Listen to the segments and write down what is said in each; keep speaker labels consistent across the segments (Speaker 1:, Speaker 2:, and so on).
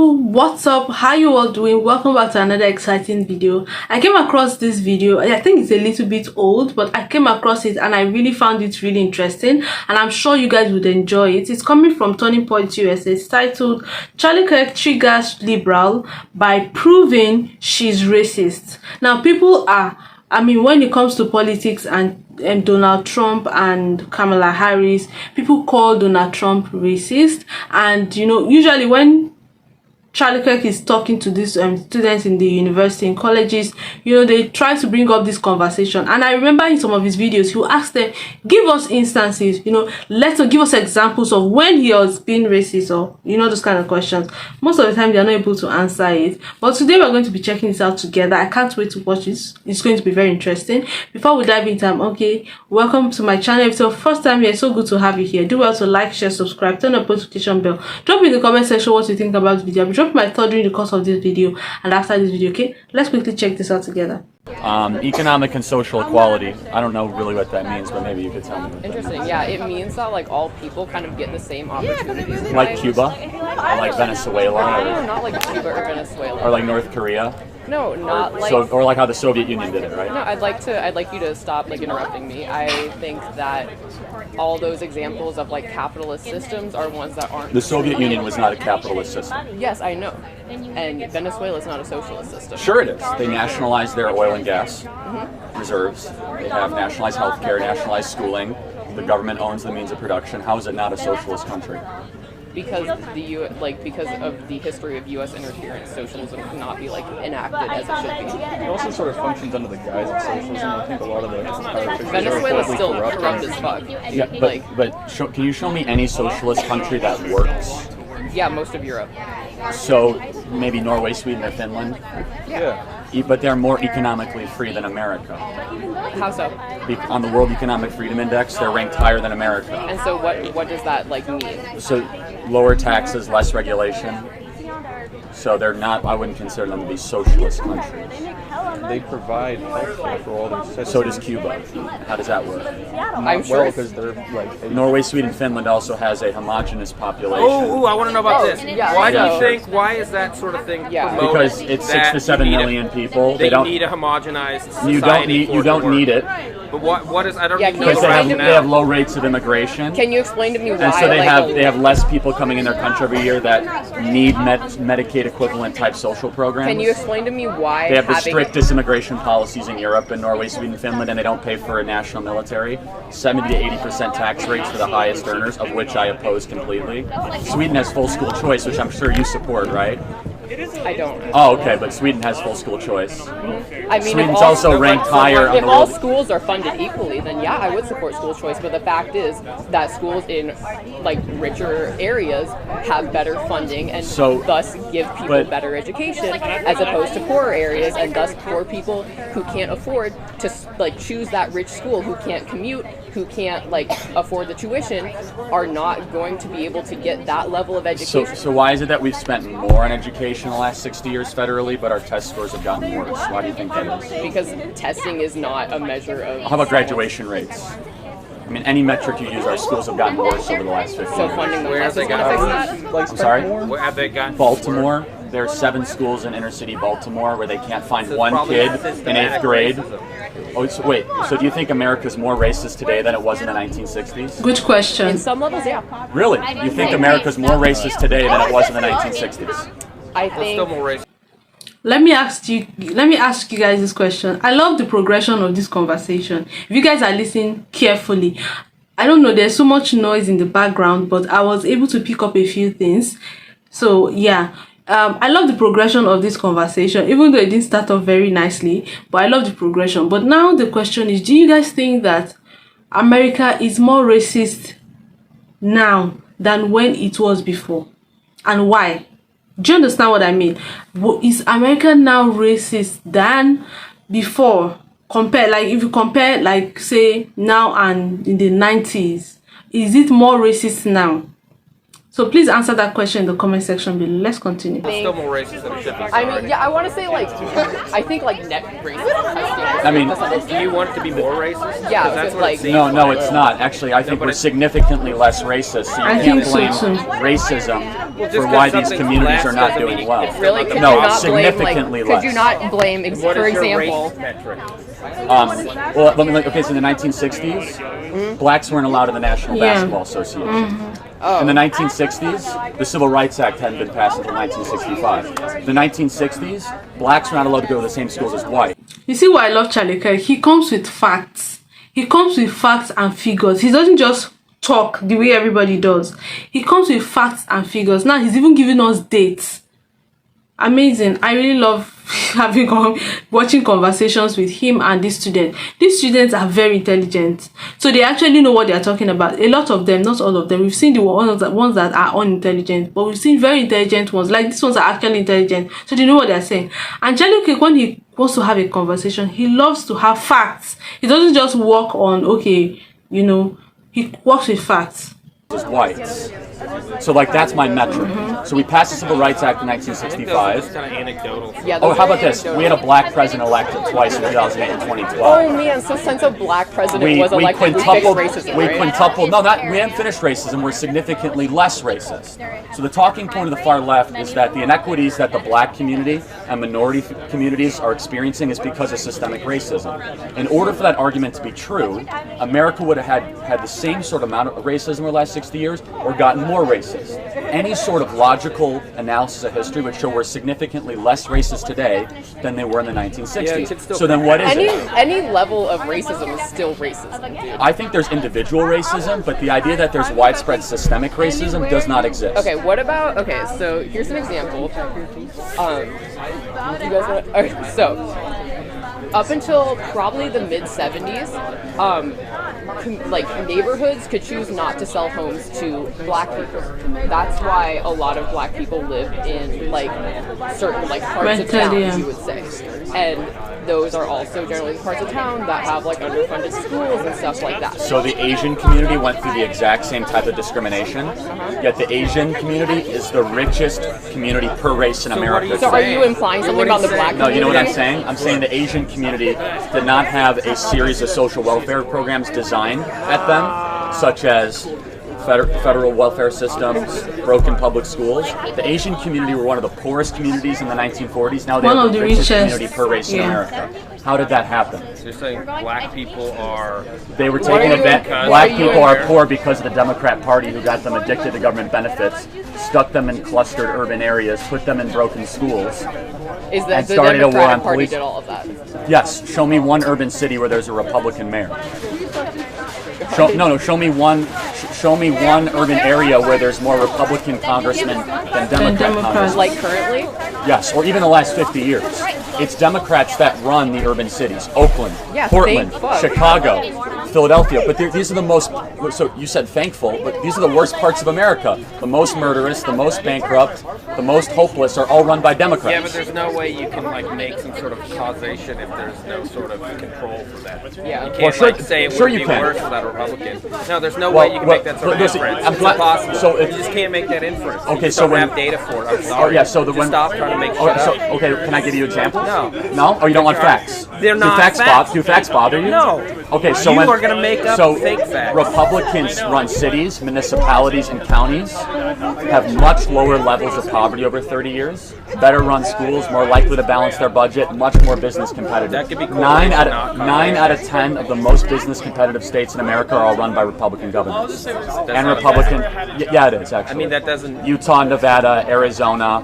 Speaker 1: people, what's up? How you all doing? Welcome back to another exciting video. I came across this video. I think it's a little bit old, but I came across it and I really found it really interesting, and I'm sure you guys would enjoy it. It's coming from Turning Point USA. It's titled Charlie Kirk Triggers Liberal by Proving She's Racist. Now, people are, when it comes to politics and Donald Trump and Kamala Harris, people call Donald Trump racist. And usually when Charlie Kirk is talking to these students in the university and colleges, they try to bring up this conversation. And I remember in some of his videos, he will ask them, give us instances, give us examples of when he has been racist, or those kind of questions. Most of the time they are not able to answer it, but today we're going to be checking this out together. I can't wait to watch this. It's going to be very interesting. Before we dive into welcome to my channel. If it's your first time here, so good to have you here. Do well to like, share, subscribe, turn on notification bell, drop in the comment section what you think about the video. Drop my thought during the course of this video and after this video. Okay, let's quickly check this out together.
Speaker 2: Economic and social equality. I don't know really what that means, but maybe you could tell me.
Speaker 3: Interesting. Yeah, it means that all people kind of get the same opportunities.
Speaker 2: Like Cuba, or like Venezuela,
Speaker 3: No, not like Cuba or Venezuela.
Speaker 2: or like North Korea.
Speaker 3: No, not like.
Speaker 2: Or like how the Soviet Union did it, right?
Speaker 3: No, I'd like you to stop interrupting me. I think that all those examples of capitalist systems are ones that aren't.
Speaker 2: The Soviet Union was not a capitalist system.
Speaker 3: Yes, I know. And Venezuela is not a socialist system.
Speaker 2: Sure it is. They nationalized their oil and gas reserves. They have nationalized healthcare, nationalized schooling. The government owns the means of production. How is it not a socialist country?
Speaker 3: Because because of the history of U.S. interference, socialism cannot be enacted as it should be.
Speaker 4: It also sort of functions under the guise of socialism. I think a lot of the
Speaker 3: Venezuela's still corrupt as fuck.
Speaker 2: Yeah, can you show me any socialist country that works?
Speaker 3: Yeah, most of Europe.
Speaker 2: So maybe Norway, Sweden, or Finland?
Speaker 3: Yeah.
Speaker 2: But they're more economically free than America.
Speaker 3: How so?
Speaker 2: On the World Economic Freedom Index, they're ranked higher than America.
Speaker 3: And so what does that mean?
Speaker 2: So lower taxes, less regulation. So they're not, I wouldn't consider them to be socialist countries.
Speaker 4: They provide healthcare for all their citizens.
Speaker 2: So does Cuba. How does that work?
Speaker 3: I'm sure
Speaker 4: because they're
Speaker 2: Norway, Sweden, Finland also has a homogenous population.
Speaker 5: Oh, I want to know about this.
Speaker 3: Yeah,
Speaker 5: why do you think? Why is that sort of thing promoted?
Speaker 2: Because it's 6 to 7 million people.
Speaker 5: They don't need a homogenized society.
Speaker 2: You don't need it.
Speaker 5: But what is? I don't even know
Speaker 2: because
Speaker 5: the
Speaker 2: they
Speaker 5: rationale.
Speaker 2: have low rates of immigration.
Speaker 3: Can you explain to me why?
Speaker 2: And so they have less people coming in their country every year that need Medicaid equivalent type social programs.
Speaker 3: Can you explain to me why?
Speaker 2: They have the strictest immigration policies in Europe, in Norway, Sweden, Finland, and they don't pay for a national military. 70 to 80% tax rates for the highest earners, of which I oppose completely. Sweden has full school choice, which I'm sure you support, right?
Speaker 3: I don't.
Speaker 2: Oh, okay, but Sweden has full school choice. Sweden's
Speaker 3: if
Speaker 2: also ranked higher on
Speaker 3: if
Speaker 2: the
Speaker 3: all
Speaker 2: world.
Speaker 3: schools are funded equally, then yeah, I would support school choice. But the fact is that schools in richer areas have better funding and thus give people better education, as opposed to poorer areas, and thus poor people who can't afford to choose that rich school, who can't commute, who can't afford the tuition, are not going to be able to get that level of education.
Speaker 2: So why is it that we've spent more on education in the last 60 years federally, but our test scores have gotten worse? Why do you think that is?
Speaker 3: Because testing is not a measure of...
Speaker 2: How about graduation rates? Any metric you use, our schools have gotten worse over the last 50 years.
Speaker 3: Funding
Speaker 5: Where have they gotten?
Speaker 2: I'm sorry?
Speaker 5: Where have they gotten?
Speaker 2: Baltimore. There are 7 schools in inner city Baltimore where they can't find one kid in 8th grade. Oh, so do you think America's more racist today than it was in the 1960s?
Speaker 1: Good question.
Speaker 3: In some levels, yeah.
Speaker 2: Really? You think America's more racist today than it was in the 1960s?
Speaker 3: I think...
Speaker 5: Still more racist.
Speaker 1: Let me ask you guys this question. I love the progression of this conversation. If you guys are listening carefully, I don't know, there's so much noise in the background, but I was able to pick up a few things. So yeah, I love the progression of this conversation, even though it didn't start off very nicely, but I love the progression. But now the question is, do you guys think that America is more racist now than when it was before? And why? Do you understand what I mean? Is America now racist than before? If you compare, say, now and in the 90s, is it more racist now? So please answer that question in the comment section below. Let's continue.
Speaker 5: Still more racist than it should be.
Speaker 3: I want to say I think net racist.
Speaker 5: Do you want it to be more racist?
Speaker 3: Yeah,
Speaker 5: that's what it seems
Speaker 2: No, it's not. Actually, I think we're significantly less racist. So you can't blame racism for why these communities are not doing well.
Speaker 3: Really? Could
Speaker 2: No,
Speaker 3: you not
Speaker 2: significantly
Speaker 3: blame,
Speaker 2: less.
Speaker 3: Could you not blame, for example,
Speaker 2: Well, let me okay. So in the 1960s, blacks weren't allowed in the National Basketball Association. In the 1960s, the Civil Rights Act hadn't been passed until 1965. In the 1960s, blacks were not allowed to go to the same schools as white.
Speaker 1: You see why I love Charlie Kirk? He comes with facts. He comes with facts and figures. He doesn't just talk the way everybody does. He comes with facts and figures. Now he's even giving us dates. Amazing. I really love watching conversations with him and this student. These students are very intelligent, so they actually know what they are talking about. A lot of them, not all of them. We've seen the ones that are unintelligent, but we've seen very intelligent ones. Like these ones are actually intelligent, so they know what they are saying. And Charlie Kirk, when he wants to have a conversation, he loves to have facts. He doesn't just walk on, okay, you know, he works with facts.
Speaker 2: As whites. So like that's my metric. So we passed the Civil Rights Act in 1965.
Speaker 5: Kind of anecdotal.
Speaker 3: yeah.
Speaker 2: Oh, how about this? We had a black president elected twice in 2008 and 2012.
Speaker 3: Oh man, so since a black president was elected, we fixed racism,
Speaker 2: we
Speaker 3: right?
Speaker 2: quintupled. No, we haven't finished racism. We're significantly less racist. So the talking point of the far left is that the inequities that the black community and minority communities are experiencing is because of systemic racism. In order for that argument to be true, America would have had the same sort of amount of racism over the last 60 years or gotten more racist. Any sort of logical analysis of history would show we're significantly less racist today than they were in the 1960s. So then what is it?
Speaker 3: Any level of racism is still racism, dude.
Speaker 2: I think there's individual racism, but the idea that there's widespread systemic racism does not exist.
Speaker 3: Okay, what about, okay, so here's an example. Do you guys want to, okay, so, up until probably the mid-70s, like neighborhoods could choose not to sell homes to black people. That's why a lot of black people live in like certain like parts of town, you would say. And those are also generally the parts of town that have like underfunded schools and stuff like that.
Speaker 2: So the Asian community went through the exact same type of discrimination, yet the Asian community is the richest community per race in America.
Speaker 3: So are you implying something about the black community?
Speaker 2: No, you know what I'm saying? I'm saying the Asian community did not have a series of social welfare programs designed at them, such as federal welfare systems, broken public schools. The Asian community were one of the poorest communities in the 1940s. Now they're the richest community per race in America. How did that happen?
Speaker 5: So you're saying black people are...
Speaker 2: They were taking advantage. Black people are poor because of the Democrat Party, who got them addicted to government benefits, stuck them in clustered urban areas, put them in broken schools,
Speaker 3: Is that
Speaker 2: and
Speaker 3: the
Speaker 2: started a war on
Speaker 3: Democratic Party
Speaker 2: police.
Speaker 3: did all of that?
Speaker 2: Yes, show me one urban city where there's a Republican mayor. Show me one urban area where there's more Republican congressmen than Democrat congressmen.
Speaker 3: Like currently?
Speaker 2: Yes, or even the last 50 years. It's Democrats that run the urban cities. Oakland,
Speaker 3: Yeah,
Speaker 2: Portland,
Speaker 3: thank fuck.
Speaker 2: Chicago, Philadelphia. But these are the most, so you said thankful, but these are the worst parts of America. The most murderous, the most bankrupt, the most hopeless are all run by Democrats.
Speaker 5: Yeah, but there's no way you can like make some sort of causation if there's no sort of control for that.
Speaker 3: Yeah.
Speaker 5: You can't like say it would be
Speaker 2: you can.
Speaker 5: worse without a Republican. No, there's no way you can make that sort of inference. It's impossible.
Speaker 2: So
Speaker 5: you just can't make that inference.
Speaker 2: Okay,
Speaker 5: you just
Speaker 2: so
Speaker 5: don't have data for it. I'm sorry.
Speaker 2: Oh yeah, so
Speaker 5: just stop trying to make shit up.
Speaker 2: Okay, can I give you examples?
Speaker 5: No.
Speaker 2: No? Oh, you don't want facts?
Speaker 5: They're not facts.
Speaker 2: Do facts bother you?
Speaker 5: No.
Speaker 2: Okay, so
Speaker 5: You
Speaker 2: when,
Speaker 5: are gonna make up fake facts.
Speaker 2: Republicans run cities, municipalities, and counties, have much lower levels of poverty over 30 years, better run schools, more likely to balance their budget, much more business competitive.
Speaker 5: That could be
Speaker 2: nine out of 10 of the most business competitive states in America are all run by Republican governors. And Republican, yeah, it is actually.
Speaker 5: I mean, that doesn't...
Speaker 2: Utah, Nevada, Arizona.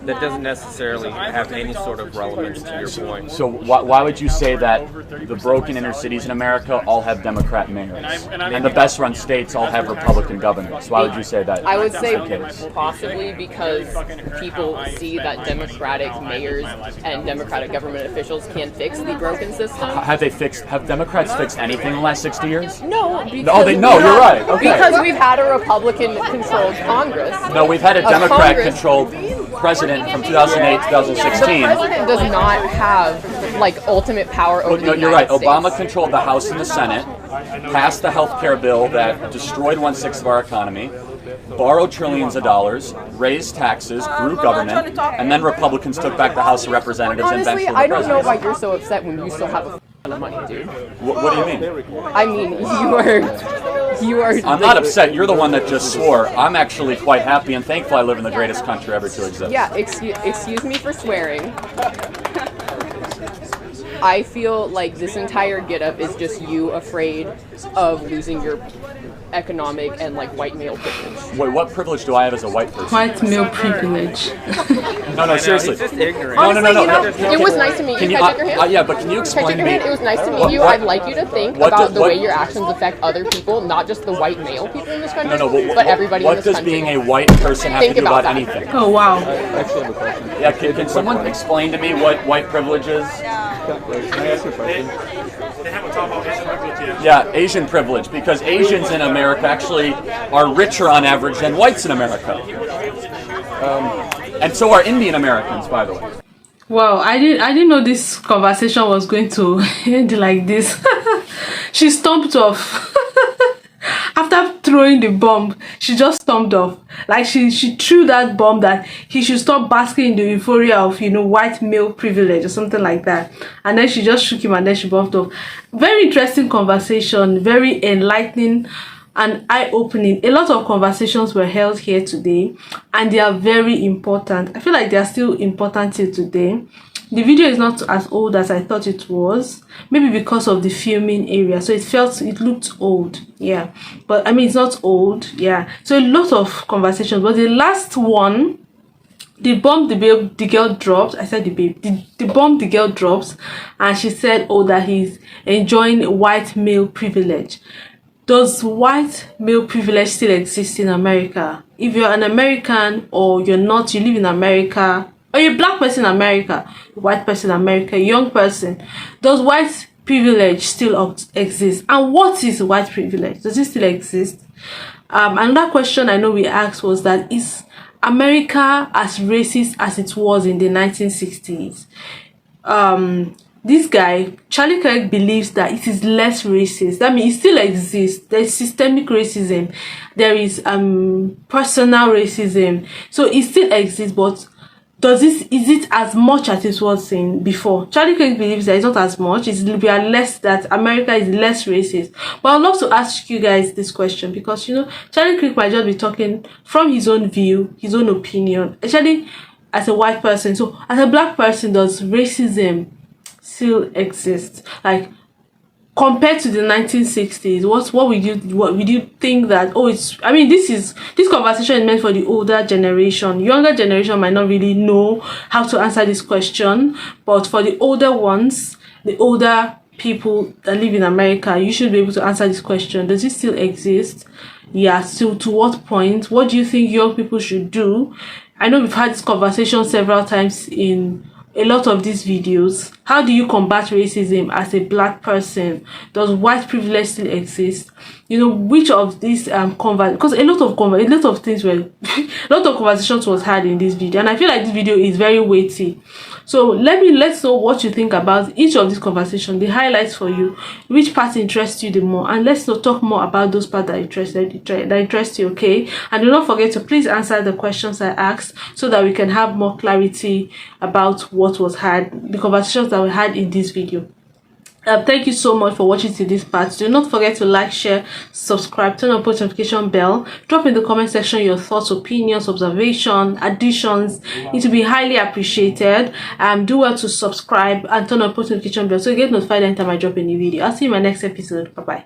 Speaker 5: That doesn't necessarily have any sort of relevance to your point.
Speaker 2: So why would you say that the broken inner cities in America all have Democrat mayors, and the best run states all have Republican governors? Why would you say that?
Speaker 3: I would say
Speaker 2: that's the case?
Speaker 3: possibly because people see that Democratic mayors and Democratic government officials can fix the broken system.
Speaker 2: Have Democrats fixed anything in the last 60 years?
Speaker 3: No, because
Speaker 2: you're right. Okay.
Speaker 3: Because we've had a Republican-controlled Congress.
Speaker 2: No, we've had a Democrat-controlled president from 2008 to 2016.
Speaker 3: The president does not have like ultimate power over the United
Speaker 2: You're right.
Speaker 3: States.
Speaker 2: Obama controlled the House and the Senate, passed the health care bill that destroyed 1/6 of our economy, borrowed trillions of dollars, raised taxes, grew government, and then Republicans took back the House of Representatives and
Speaker 3: Honestly,
Speaker 2: eventually
Speaker 3: I don't know
Speaker 2: presidency.
Speaker 3: why you're so upset when you still have a ton of money, dude.
Speaker 2: What do you mean?
Speaker 3: I mean, you are You are.
Speaker 2: I'm not upset. You're the one that just swore. I'm actually quite happy and thankful I live in the greatest country ever to exist.
Speaker 3: Yeah, excuse me for swearing. I feel like this entire get-up is just you afraid of losing your economic and like white male privilege.
Speaker 2: Wait, what privilege do I have as a white person?
Speaker 1: White male privilege.
Speaker 2: No, seriously.
Speaker 5: He's just ignorant.
Speaker 3: Honestly,
Speaker 2: No.
Speaker 3: you know, it was nice to meet you. Can I take your hand?
Speaker 2: Yeah, but can you explain to me?
Speaker 3: It was nice to meet you.
Speaker 2: What-
Speaker 3: I'd like you to think
Speaker 2: what
Speaker 3: about
Speaker 2: do-
Speaker 3: the
Speaker 2: what-
Speaker 3: way your actions affect other people, not just the white male people in this country,
Speaker 2: No,
Speaker 3: but everybody in
Speaker 2: what
Speaker 3: this
Speaker 2: does
Speaker 3: country.
Speaker 2: being a white person have
Speaker 3: Think
Speaker 2: to do
Speaker 3: about
Speaker 2: about
Speaker 3: that.
Speaker 2: anything?
Speaker 1: Oh wow.
Speaker 4: I actually have a question.
Speaker 2: Yeah, can someone explain to me what white privilege is?
Speaker 4: Can I ask you a question?
Speaker 2: Yeah, Asian privilege, because Asians in America actually are richer on average than whites in America. And so are Indian Americans, by the way.
Speaker 1: Wow, I didn't know this conversation was going to end like this. She stomped off. After throwing the bomb, she just stomped off. Like she threw that bomb that he should stop basking in the euphoria of, you know, white male privilege or something like that. And then she just shook him and then she bumped off. Very interesting conversation, very enlightening and eye-opening. A lot of conversations were held here today and they are very important. I feel like they are still important till today. The video is not as old as I thought it was, maybe because of the filming area, so it looked old. Yeah, but I mean it's not old. Yeah, so a lot of conversations, but the last one, the bomb the girl dropped. I said the bomb the girl drops, and she said, oh, that he's enjoying white male privilege. Does white male privilege still exist in America? If you're an American or you're not, you live in America, or you're a black person in America, a white person in America, a young person, does white privilege still exist? And what is white privilege? Does it still exist? Another question I know we asked was that, is America as racist as it was in the 1960s? This guy, Charlie Kirk, believes that it is less racist. That means it still exists. There is systemic racism. There is personal racism. So it still exists, but is it as much as it was in before? Charlie Kirk believes that it's not as much. We are less, that America is less racist. But I'd love to ask you guys this question, because you know Charlie Kirk might just be talking from his own view, his own opinion, especially as a white person. So as a black person, does racism still exist? Like, compared to the 1960s, what would you think that, oh, it's, I mean, this conversation is meant for the older generation. Younger generation might not really know how to answer this question, but for the older ones, the older people that live in America, you should be able to answer this question. Does it still exist? Yeah, so to what point? What do you think young people should do? I know we've had this conversation several times in a lot of these videos. How do you combat racism as a black person? Does white privilege still exist? You know, which of these because a lot of conversations was had in this video, and I feel like this video is very weighty. So let's know what you think about each of these conversations, the highlights for you, which part interests you the more, and let's talk more about those parts that interest you, okay? And do not forget to please answer the questions I asked so that we can have more clarity about what was had, the conversations that we had in this video. Thank you so much for watching to this part. Do not forget to like, share, subscribe, turn on post notification bell, drop in the comment section your thoughts, opinions, observation, additions. It will be highly appreciated. Do well to subscribe and turn on post notification bell so you get notified anytime I drop a new video. I'll see you in my next episode. Bye bye.